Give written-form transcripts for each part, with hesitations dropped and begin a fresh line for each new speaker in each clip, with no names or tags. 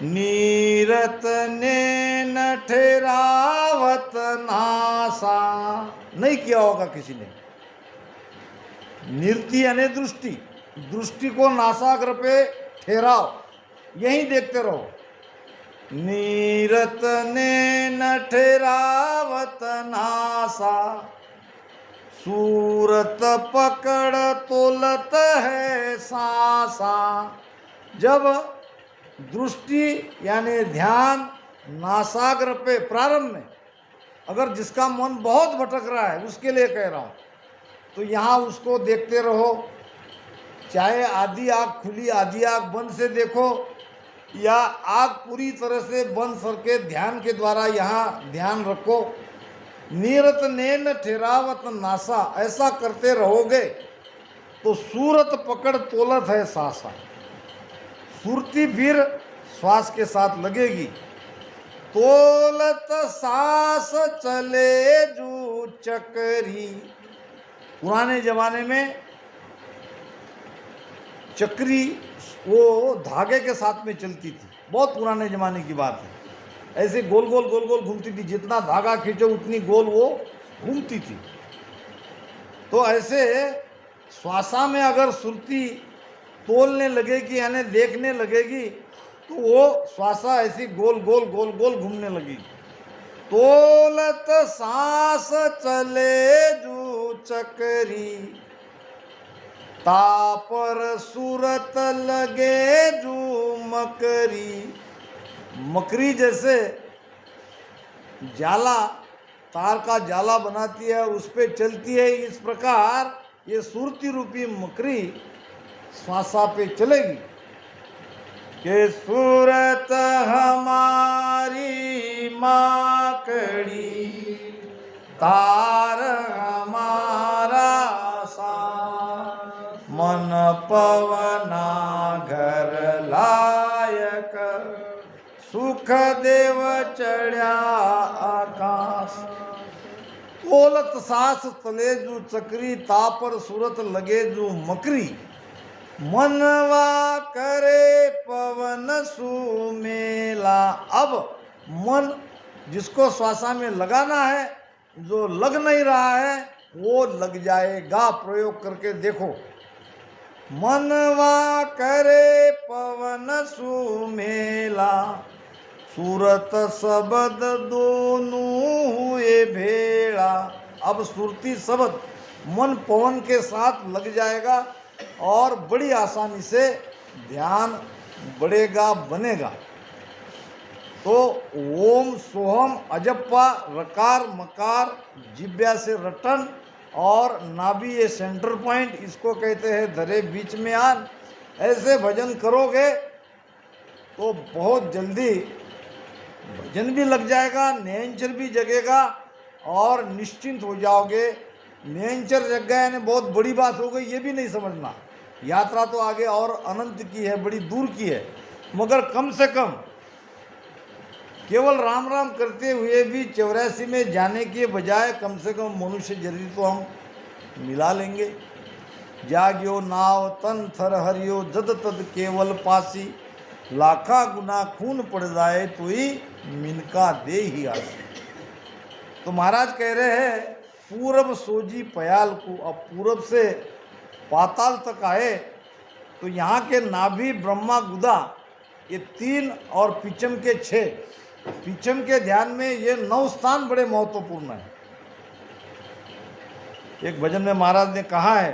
नीरत ने न ठहरावत नासा। नहीं किया होगा किसी ने। निरति यानी दृष्टि, दृष्टि को नासाग्र पे ठहराओ, यहीं देखते रहो। नीरत ने न ठहरावत नासा, सूरत पकड़ तोलत है सांसा। जब दृष्टि यानी ध्यान नासाग्र पे प्रारंभ में, अगर जिसका मन बहुत भटक रहा है उसके लिए कह रहा हूँ, तो यहाँ उसको देखते रहो। चाहे आधी आँख खुली आधी आँख बंद से देखो, या आँख पूरी तरह से बंद करके ध्यान के द्वारा यहाँ ध्यान रखो। नीरत नैन ठहरावत नासा, ऐसा करते रहोगे तो सूरत पकड़ तोलत है सासा। सुरती फिर श्वास के साथ लगेगी। तोलत सांस चले जू चकरी। पुराने जमाने में चक्री वो धागे के साथ में चलती थी, बहुत पुराने जमाने की बात है। ऐसे गोल गोल गोल गोल घूमती थी, जितना धागा खींचो उतनी गोल वो घूमती थी। तो ऐसे श्वासा में अगर सुरती तोलने लगेगी यानी देखने लगेगी, तो वो श्वासा ऐसी गोल गोल गोल गोल घूमने लगेगी। तोलत सांस चले जू चकरी, तापर सूरत लगे जू मकरी। मकरी जैसे जाला, तार का जाला बनाती है और उस पर चलती है, इस प्रकार ये सुरती रूपी मकरी श्वासा पे चलेगी। कि सूरत हमारी माकड़ी, तार हमारा सा, मन पवना घर लायक, सुख देव चढ़्या आकाश। तोलत सास तले जू चक्री, तापर सूरत लगे जू मकरी। मनवा करे पवन सुमेला। अब मन जिसको श्वासा में लगाना है, जो लग नहीं रहा है वो लग जाएगा। प्रयोग करके देखो। मनवा करे पवन सुमेला, सूरत शब्द दोनों हुए भेड़ा। अब सुरती शब्द मन पवन के साथ लग जाएगा और बड़ी आसानी से ध्यान बढ़ेगा, बनेगा। तो ओम सोहम अजप्पा रकार मकार जिब्या से रटन और नाभि ये सेंटर पॉइंट, इसको कहते हैं धरे बीच में आन। ऐसे भजन करोगे तो बहुत जल्दी भजन भी लग जाएगा, नैंचर भी जगेगा और निश्चिंत हो जाओगे। नैंचर जग गया यानी बहुत बड़ी बात हो गई, ये भी नहीं समझना। यात्रा तो आगे और अनंत की है, बड़ी दूर की है, मगर कम से कम केवल राम राम करते हुए भी 84 में जाने के बजाय कम से कम मनुष्य जरूरी तो हम मिला लेंगे। जाग्यो नाव तन थर हरियो जद तद केवल पासी, लाखा गुना खून पड़ जाए तो ही मिनका दे ही आसी। तो महाराज कह रहे हैं पूरब सोजी पयाल को। अब पूरब से पाताल तक आए तो यहाँ के नाभि ब्रह्मा गुदा ये 3 और पिचम के 6। पिचम के ध्यान में ये 9 स्थान बड़े महत्वपूर्ण हैं। एक भजन में महाराज ने कहा है,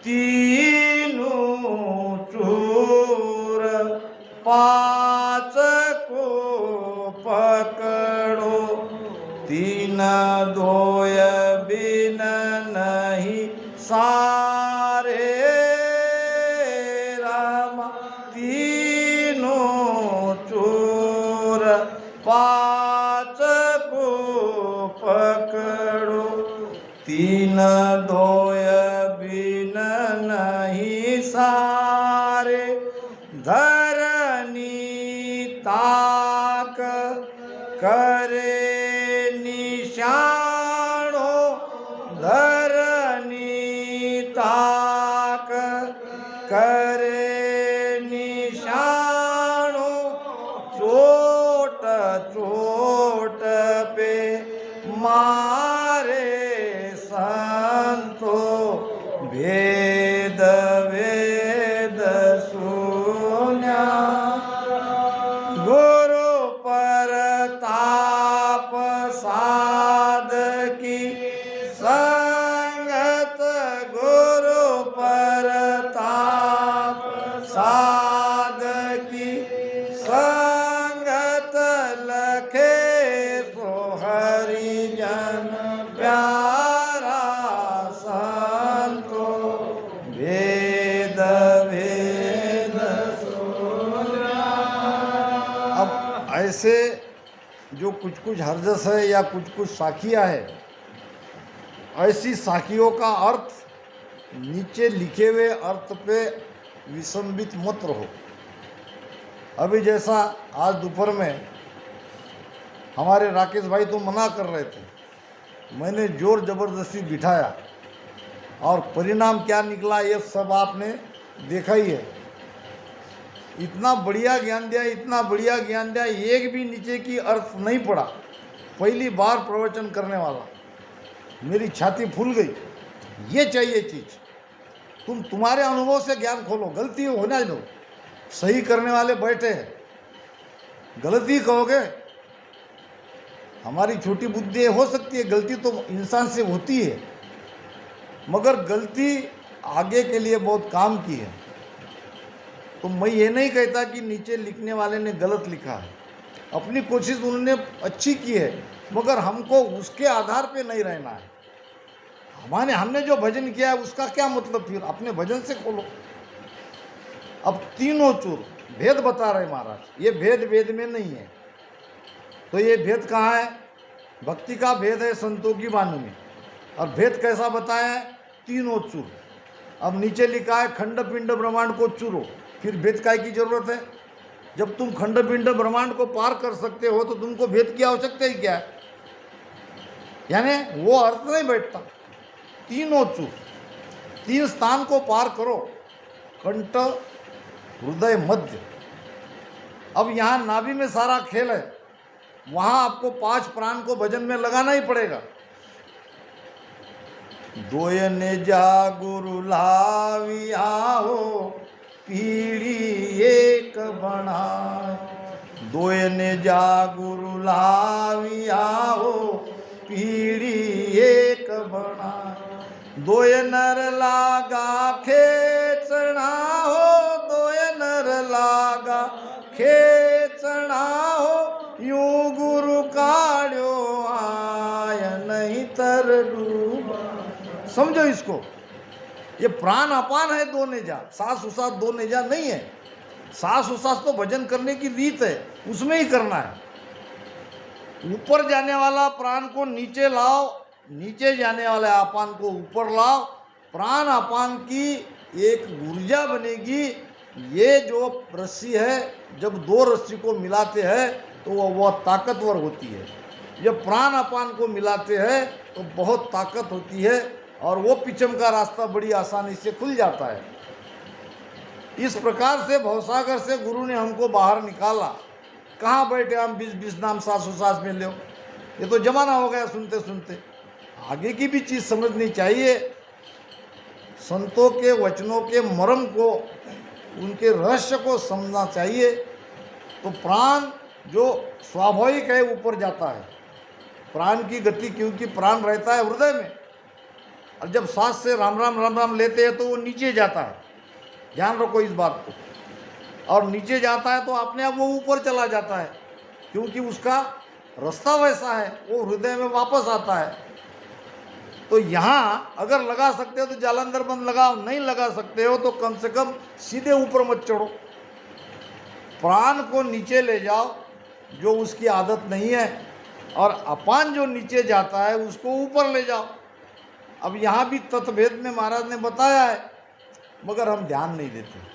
तीनों चूर 5 को पकड़ो, 3 धोय बिन नहीं सारे राम। 3 चोर 5 को पकड़ो, 3 धोय बिन नहीं सारे। धरनी ताक करे निशाणो, धरनी ताक करे निशाणो। ऐसे जो कुछ कुछ हरजस है या कुछ कुछ साखियाँ है, ऐसी साखियों का अर्थ नीचे लिखे हुए अर्थ पे विसंबित मत रहो। अभी जैसा आज दोपहर में हमारे राकेश भाई तो मना कर रहे थे, मैंने जोर ज़बरदस्ती बिठाया और परिणाम क्या निकला ये सब आपने देखा ही है। इतना बढ़िया ज्ञान दिया, इतना बढ़िया ज्ञान दिया, एक भी नीचे की अर्थ नहीं पड़ा। पहली बार प्रवचन करने वाला, मेरी छाती फूल गई। ये चाहिए चीज़, तुम्हारे अनुभव से ज्ञान खोलो, गलती होने दो। सही करने वाले बैठे हैं, गलती कहोगे, हमारी छोटी बुद्धि हो सकती है, गलती तो इंसान से होती है, मगर गलती आगे के लिए बहुत काम की है। तो मैं ये नहीं कहता कि नीचे लिखने वाले ने गलत लिखा है, अपनी कोशिश उन्होंने अच्छी की है, मगर हमको उसके आधार पे नहीं रहना है। हमने जो भजन किया है उसका क्या मतलब, फिर अपने भजन से खोलो। अब तीनों चूर भेद बता रहे महाराज, ये भेद वेद में नहीं है। तो ये भेद कहाँ है? भक्ति का भेद है संतों की वाणी में। और भेद कैसा बताया है? तीनों चूर। अब नीचे लिखा है खंड पिंड ब्रह्मांड को चूरो, फिर भेद काय की जरूरत है? जब तुम खंड पिंड ब्रह्मांड को पार कर सकते हो तो तुमको भेद की आवश्यकता ही क्या है? यानी वो अर्थ नहीं बैठता। तीनों चूर, तीन स्थान को पार करो, कंठ हृदय मध्य। अब यहाँ नाभि में सारा खेल है, वहाँ आपको 5 प्राण को भजन में लगाना ही पड़ेगा। दोयने जा गुरु लाविया हो, पीढ़ी एक बनाए। दोयने जा गुरु लाविया हो, पीढ़ी एक बनाए। दोय नर लागा खेचना हो, दोय नर लागा खेचना हो। यूं गुरु काढ़ो आय, नहीं तर डूबा। समझो इसको, ये प्राण अपान है दो नेजा, सांस उसास दो नेजा नहीं है। सांस उसास तो भजन करने की रीत है, उसमें ही करना है। ऊपर जाने वाला प्राण को नीचे लाओ, नीचे जाने वाले अपान को ऊपर लाओ। प्राण अपान की एक ऊर्जा बनेगी। ये जो रस्सी है, जब 2 रस्सी को मिलाते हैं तो वह ताकतवर होती है। जब प्राण अपान को मिलाते हैं तो बहुत ताकत होती है और वो पिछम का रास्ता बड़ी आसानी से खुल जाता है। इस प्रकार से भवसागर से गुरु ने हमको बाहर निकाला। कहाँ बैठे हम 20-20 नाम सांस उसास में लो, ये तो जमाना हो गया सुनते सुनते। आगे की भी चीज़ समझनी चाहिए, संतों के वचनों के मर्म को, उनके रहस्य को समझना चाहिए। तो प्राण जो स्वाभाविक है ऊपर जाता है, प्राण की गति, क्योंकि प्राण रहता है हृदय में, और जब सांस से राम राम लेते हैं तो वो नीचे जाता है। ध्यान रखो इस बात को। और नीचे जाता है तो अपने आप वो ऊपर चला जाता है, क्योंकि उसका रास्ता वैसा है, वो हृदय में वापस आता है। तो यहाँ अगर लगा सकते हो तो जालंधर बंद लगाओ, नहीं लगा सकते हो तो कम से कम सीधे ऊपर मत चढ़ो, प्राण को नीचे ले जाओ जो उसकी आदत नहीं है, और अपान जो नीचे जाता है उसको ऊपर ले जाओ। अब यहाँ भी तत्भेद में महाराज ने बताया है, मगर हम ध्यान नहीं देते।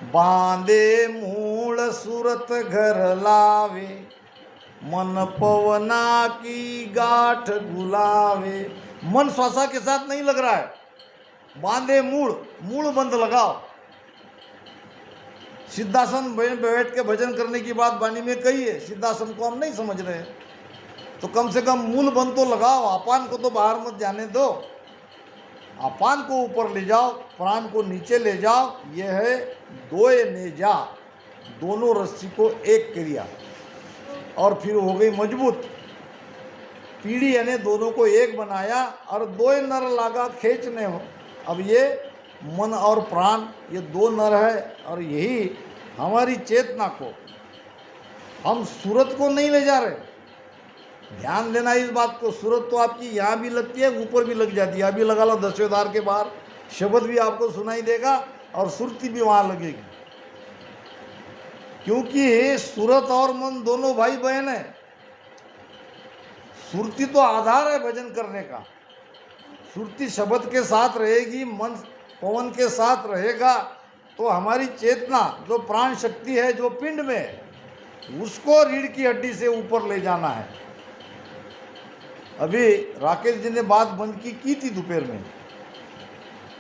बांधे मूल सूरत घर लावे, मन पवना की गाठ गुलावे। मन श्वासा के साथ नहीं लग रहा है, बांधे मूल बंद लगाओ। सिद्धासन बैठ के भजन करने की बात वाणी में कही है, सिद्धासन को हम नहीं समझ रहे हैं, तो कम से कम मूल बंद तो लगाओ। अपान को तो बाहर मत जाने दो, अपान को ऊपर ले जाओ, प्राण को नीचे ले जाओ। यह है दोय नेजा, दोनों रस्सी को एक क्रिया, और फिर हो गई मजबूत। पीढ़ी यानी दोनों को एक बनाया, और दोय नर लागा खींचने हो। अब ये मन और प्राण, ये 2 नर है, और यही हमारी चेतना को, हम सूरत को नहीं ले जा रहे। ध्यान देना इस बात को, सूरत तो आपकी यहाँ भी लगती है, ऊपर भी लग जाती है। अभी लगा लो दशवेदार के बाहर, शब्द भी आपको सुनाई देगा और सुरती भी वहाँ लगेगी। क्योंकि सूरत और मन दोनों भाई बहन है। सुरती तो आधार है भजन करने का। सुरती शब्द के साथ रहेगी, मन पवन के साथ रहेगा, तो हमारी चेतना जो प्राण शक्ति है, जो पिंड में है, उसको रीढ़ की हड्डी से ऊपर ले जाना है। अभी राकेश जी ने बात बंद की थी दोपहर में,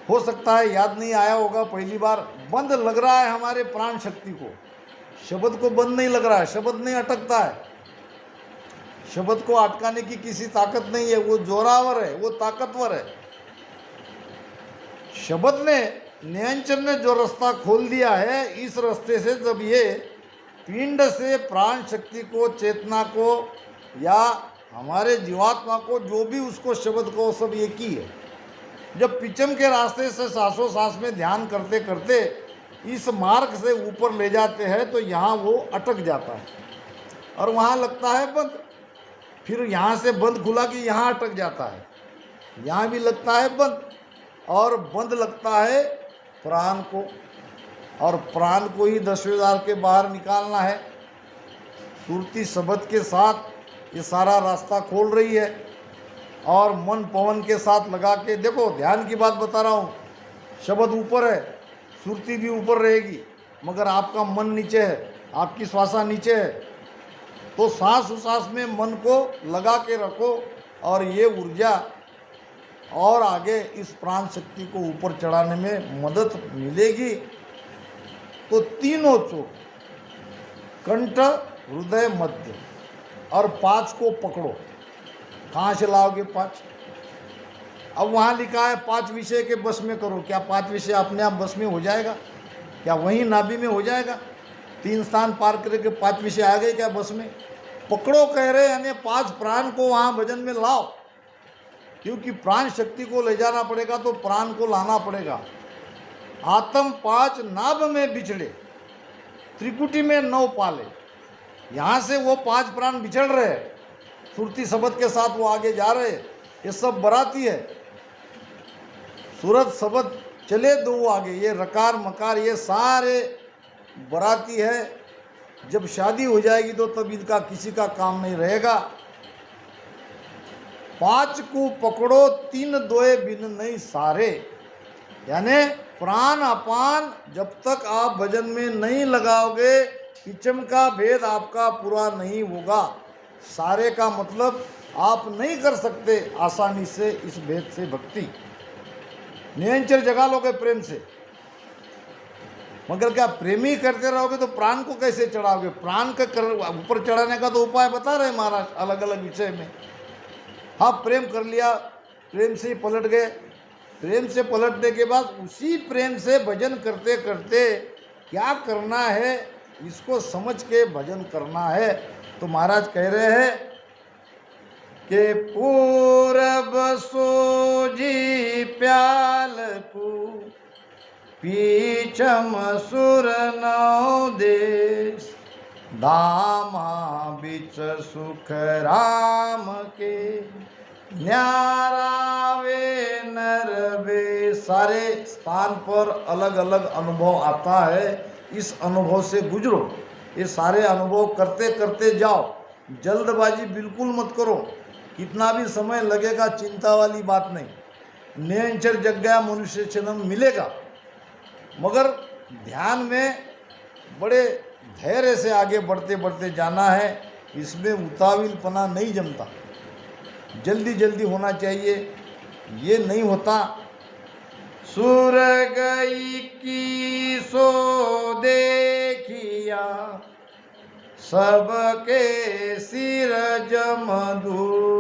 हो सकता है याद नहीं आया होगा, पहली बार बंद लग रहा है हमारे प्राण शक्ति को, शब्द को बंद नहीं लग रहा है, शब्द नहीं अटकता है, शब्द को अटकाने की किसी ताकत नहीं है, वो जोरावर है, वो ताकतवर है। शब्द ने, निरंजन ने जो रास्ता खोल दिया है, इस रास्ते से जब ये पिंड से प्राण शक्ति को, चेतना को, या हमारे जीवात्मा को, जो भी उसको शब्द को, सब एक ही है। जब पिचम के रास्ते से सांसों सांस में ध्यान करते करते इस मार्ग से ऊपर ले जाते हैं, तो यहाँ वो अटक जाता है और वहाँ लगता है बंद। फिर यहाँ से बंद खुला कि यहाँ अटक जाता है, यहाँ भी लगता है बंद, और बंद लगता है प्राण को, और प्राण को ही 10,000 के बाहर निकालना है। सुरती शब्द के साथ ये सारा रास्ता खोल रही है, और मन पवन के साथ लगा के देखो, ध्यान की बात बता रहा हूँ। शब्द ऊपर है, सुरती भी ऊपर रहेगी, मगर आपका मन नीचे है, आपकी श्वासा नीचे है, तो सांस उसास में मन को लगा के रखो, और ये ऊर्जा और आगे इस प्राण शक्ति को ऊपर चढ़ाने में मदद मिलेगी। तो तीनों चोट, कंठ, हृदय, मध्य, और 5 को पकड़ो। कहाँ से लाओगे 5? अब वहाँ लिखा है 5 विषय के बस में करो। क्या 5 विषय अपने आप बस में हो जाएगा? क्या वहीं नाभि में हो जाएगा? 3 स्थान पार करके 5 विषय आ गए क्या बस में? पकड़ो कह रहे, यानी 5 प्राण को वहाँ भजन में लाओ, क्योंकि प्राण शक्ति को ले जाना पड़ेगा तो प्राण को लाना पड़ेगा। आत्म 5 नाभ में बिछड़े, त्रिकुटी में 9 पाले। यहाँ से वो 5 प्राण बिछड़ रहे हैं, सुरती शब्द के साथ वो आगे जा रहे हैं। ये सब बराती है, सूरत शब्द चले दो आगे, ये रकार मकार ये सारे बराती है। जब शादी हो जाएगी तो तब इनका किसी का काम नहीं रहेगा। 5 को पकड़ो, 3 दोए बिन नहीं सारे, यानी प्राण अपान जब तक आप भजन में नहीं लगाओगे, पिचम का भेद आपका पूरा नहीं होगा। सारे का मतलब आप नहीं कर सकते आसानी से इस भेद से भक्ति। निरंतर जगा लोगे प्रेम से, मगर क्या प्रेमी करते रहोगे तो प्राण को कैसे चढ़ाओगे? प्राण का ऊपर चढ़ाने का तो उपाय बता रहे महाराज अलग अलग विषय में। हाँ, प्रेम कर लिया, प्रेम से ही पलट गए, प्रेम से पलटने के बाद उसी प्रेम से भजन करते करते क्या करना है, इसको समझ के भजन करना है। तो महाराज कह रहे हैं कि पूरब सोजी प्याल को, पीछम सुर नौ देश, धामा बिच सुख राम के, न्यारावे नरवे। सारे स्थान पर अलग अलग अनुभव आता है, इस अनुभव से गुजरो। ये सारे अनुभव करते करते जाओ, जल्दबाजी बिल्कुल मत करो। कितना भी समय लगेगा चिंता वाली बात नहीं। निरंतर जग गया मनुष्य जन्म मिलेगा, मगर ध्यान में बड़े धैर्य से आगे बढ़ते बढ़ते जाना है। इसमें उतावलपना नहीं जमता, जल्दी जल्दी होना चाहिए, ये नहीं होता। सुर गई की सो देखिया, सबके सिर जमदूत,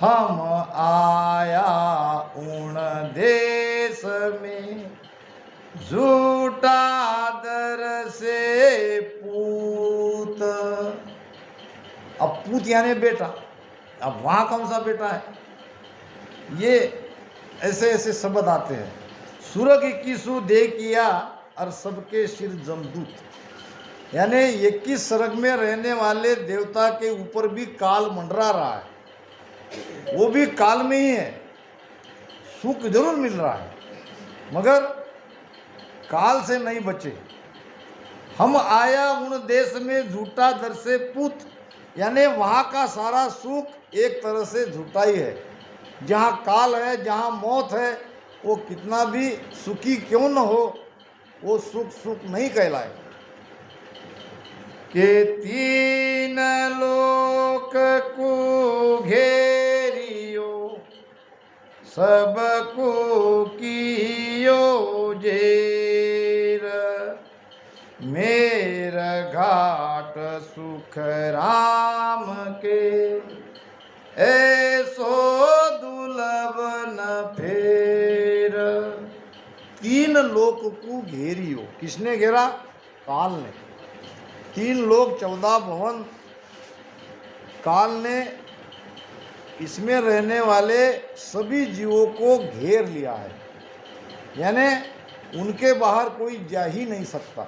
हम आया उन देश में, झूठा दर से पूत। अब पूत यानी बेटा, अब वहाँ कौन सा बेटा है? ये ऐसे ऐसे शब्द आते हैं। सुरग किसु दे किया और सबके सिर जमदूत, यानी 21 स्वर्ग में रहने वाले देवता के ऊपर भी काल मंडरा रहा है, वो भी काल में ही है। सुख जरूर मिल रहा है, मगर काल से नहीं बचे। हम आया उन देश में झूठा दर से पूत, यानी वहाँ का सारा सुख एक तरह से झूठा ही है। जहाँ काल है, जहाँ मौत है, वो कितना भी सुखी क्यों न हो, वो सुख सुख नहीं कहलाए। के तीन लोक को घेरियो, सबको कियो जेर, मेर घाट सुख राम के, ऐसो दुर्लभ न फेर। तीन लोक को घेरियो, किसने घेरा? काल ने। तीन लोक 14 भवन काल ने इसमें रहने वाले सभी जीवों को घेर लिया है, यानी उनके बाहर कोई जा ही नहीं सकता।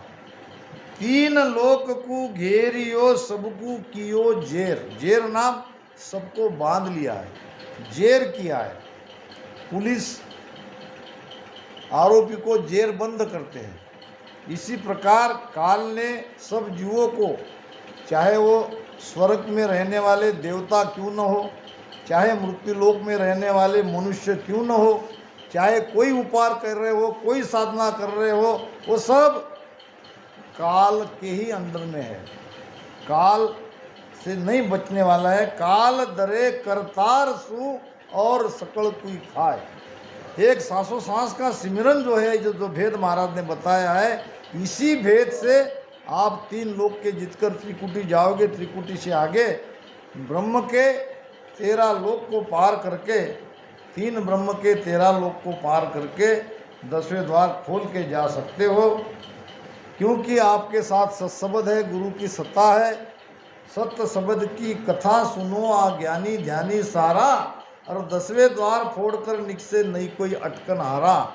तीन लोक को घेरियो, सबको कियो जेर। जेर नाम सबको बांध लिया है, जेर किया है। पुलिस आरोपी को जेर बंद करते हैं। इसी प्रकार काल ने सब जीवों को, चाहे वो स्वर्ग में रहने वाले देवता क्यों न हो, चाहे मृत्युलोक में रहने वाले मनुष्य क्यों न हो, चाहे कोई उपार कर रहे हो, कोई साधना कर रहे हो, वो सब काल के ही अंदर में है। काल से नहीं बचने वाला है। काल दरे करतार सु और सकल कोई खाए। एक सांसों सांस का सिमरन जो है, जो भेद महाराज ने बताया है, इसी भेद से आप तीन लोक के जीतकर त्रिकुटी जाओगे। त्रिकुटी से आगे ब्रह्म के 13 लोक को पार करके, तीन ब्रह्म के 13 लोक को पार करके 10वें द्वार खोल के जा सकते हो, क्योंकि आपके साथ सत्सबद है, गुरु की सत्ता है। सत्य शब्द की कथा सुनो अज्ञानी ध्यानी सारा, और 10वें द्वार फोड़कर निकसे नहीं कोई अटकन हारा।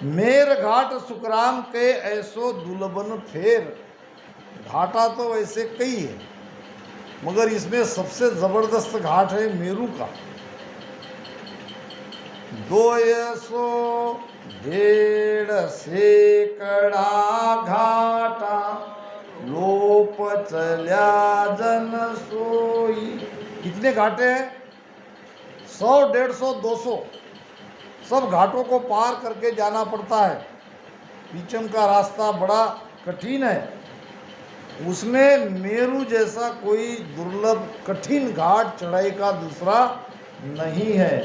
मेर घाट सुखराम के ऐसो दुलबन फेर। घाटा तो वैसे कई है, मगर इसमें सबसे जबरदस्त घाट है मेरू का। 201.5 सेकड़ा घाटा, लोप चल्या जन सोई। कितने घाटे हैं? 100, 150, 200 सब घाटों को पार करके जाना पड़ता है। पीछम का रास्ता बड़ा कठिन है, उसमें मेरू जैसा कोई दुर्लभ कठिन घाट चढ़ाई का दूसरा नहीं है।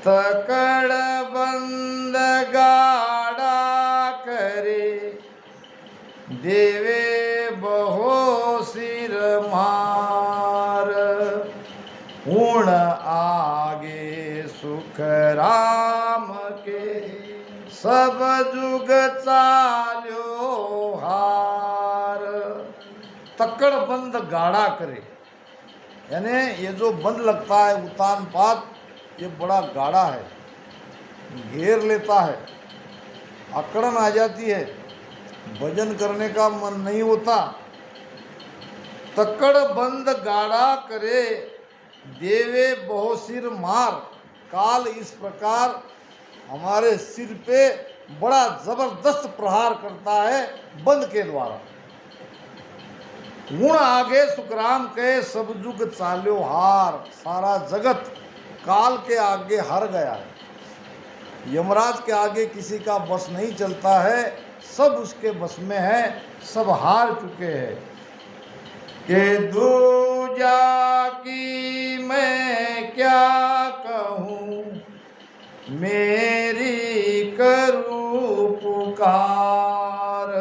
तकड़ बंद गाड़ा करे, देवे बहो सिर मार, उण आगे सुख राम के, सब जुग चाल्यो हार। तक्कड़ बंद गाड़ा करे, यानी ये जो बंद लगता है उतान पात, ये बड़ा गाढ़ा है, घेर लेता है, अकड़न आ जाती है, भजन करने का मन नहीं होता। तक्कड़ बंद गाढ़ा करे, देवे बहु सिर मार। काल इस प्रकार हमारे सिर पे बड़ा जबरदस्त प्रहार करता है बंद के द्वारा। गुण आगे सुखराम के, सब जुग चाल्यो हार। सारा जगत काल के आगे हार गया है। यमराज के आगे किसी का बस नहीं चलता है, सब उसके बस में है, सब हार चुके हैं। के दूजा की मैं क्या कहूँ, मेरी करूँ पुकार,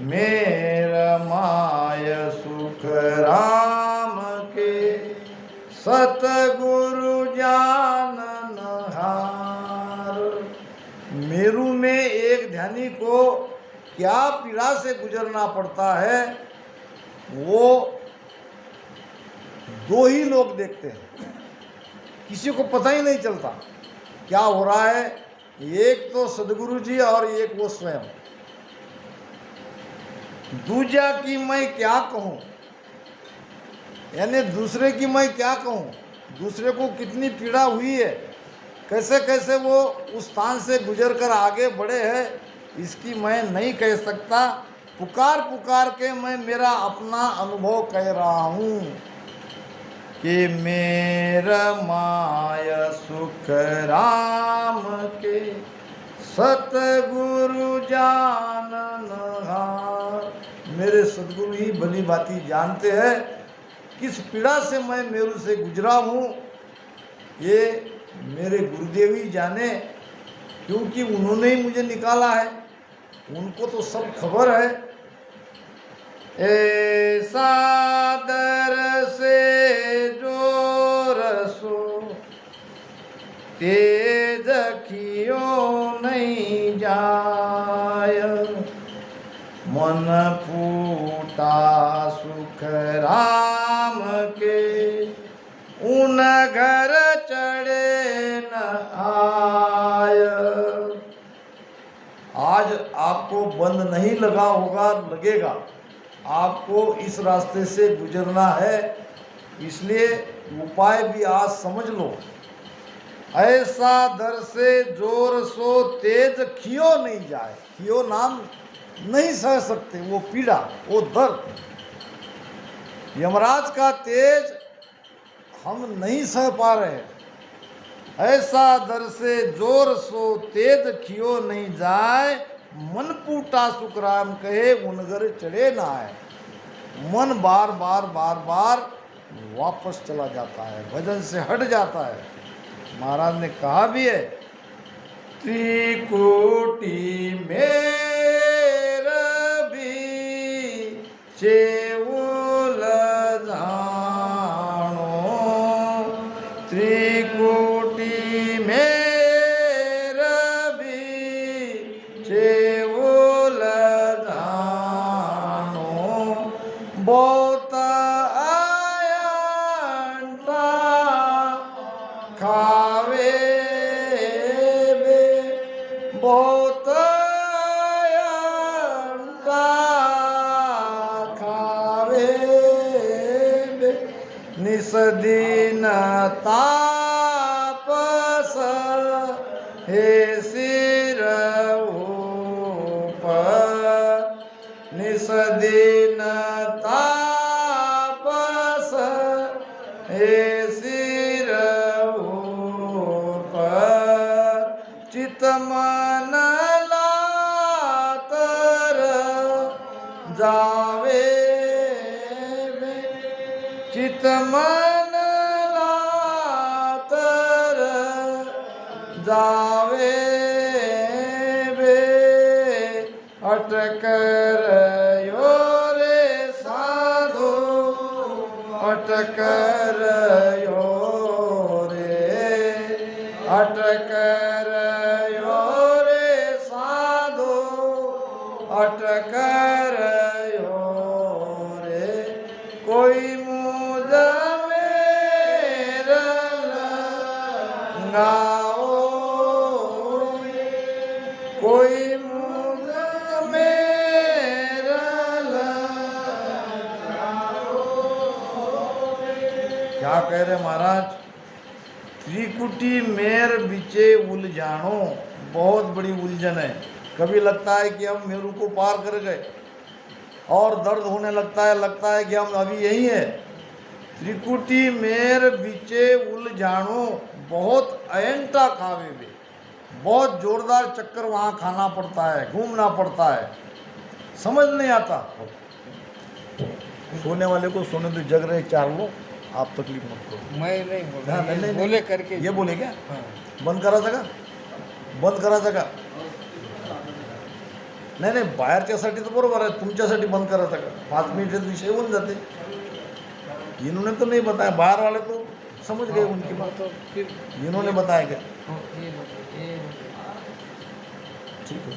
मेरा माय सुख राम के, सतगुरु जानन हार। मेरू में एक ध्यानी को क्या पीड़ा से गुजरना पड़ता है, वो दो ही लोग देखते हैं, किसी को पता ही नहीं चलता क्या हो रहा है। एक तो सदगुरु जी और एक वो स्वयं। दूजा की मैं क्या कहूँ, यानी दूसरे की मैं क्या कहूँ, दूसरे को कितनी पीड़ा हुई है, कैसे कैसे वो उस स्थान से गुजर कर आगे बढ़े हैं, इसकी मैं नहीं कह सकता। पुकार पुकार के मैं मेरा अपना अनुभव कह रहा हूँ कि मेरा माय सुख राम के सतगुरु जानन हार। मेरे सतगुरु ही भली भांति जानते हैं किस पीड़ा से मैं मेरू से गुजरा हूँ। ये मेरे गुरुदेव ही जाने, क्योंकि उन्होंने ही मुझे निकाला है, उनको तो सब खबर है। ऐसा दर से जो रसो तेज कियो नहीं जाय, मन फूटा सुख राम के उन घर चढ़े न आय। आज आपको बंद नहीं लगा होगा, लगेगा। आपको इस रास्ते से गुजरना है, इसलिए उपाय भी आज समझ लो। ऐसा दर से जोर सो तेज खियो नहीं जाए। खियो नाम नहीं सह सकते, वो पीड़ा, वो दर्द, यमराज का तेज हम नहीं सह पा रहे। ऐसा दर से जोर सो तेज खियो नहीं जाए, मन पूटा सुख राम कहे उन घर चढ़े ना आए। मन बार बार बार बार वापस चला जाता है, भजन से हट जाता है। महाराज ने कहा भी है, त्रिकुटी मेर भी चेउल जानो, त्रिकुटी मेर भी चेउल जानो, बहुत आयंटा खावे बे, बहुत आयंटा खावे बे, निस दिन तापस हे सिर ऊपर, निस दिन तापस हे सिर ऊपर, चित मन लातर जावे बे, चित मन लातर जावे बे, अटकर यो रे साधु, अटकर यो रे, अटकर यो रे साधु, अटकर यो रे, कोई मुझ मेरा लगाओ, कोई मुझ मेरा लगाओ। क्या कह रहे महाराज, त्रिकुटी मेर बिचे उलझानो, बहुत बड़ी उलझन है। कभी लगता है कि हम मेरू को पार कर गए और दर्द होने लगता है कि हम अभी यही है। त्रिकुटी मेर बिचे उलझानो, बहुत अयंटा खावे बे, बहुत जोरदार चक्कर वहाँ खाना पड़ता है, घूमना पड़ता है, समझ नहीं आता। सोने वाले को सोने तो, जग रहे चार लोग, आप तकलीफ मत करो।
मैं नहीं बोल रहा,
हाँ, नहीं,
बोले करके
ये बोले क्या?
हाँ।
बंद करायचं का? बंद करायचं का? नाही नाही, बाहेरच्यासाठी तर बरोबर आहे, तुमच्यासाठी बंद करायचं का? 5 मिनिटात विषय होऊन जाते। इन्होंने तो नहीं बताया, बाहर वाले तो समझ गए उनकी बात,
तो फिर
इन्होंने बताया क्या?
ये
ठीक है।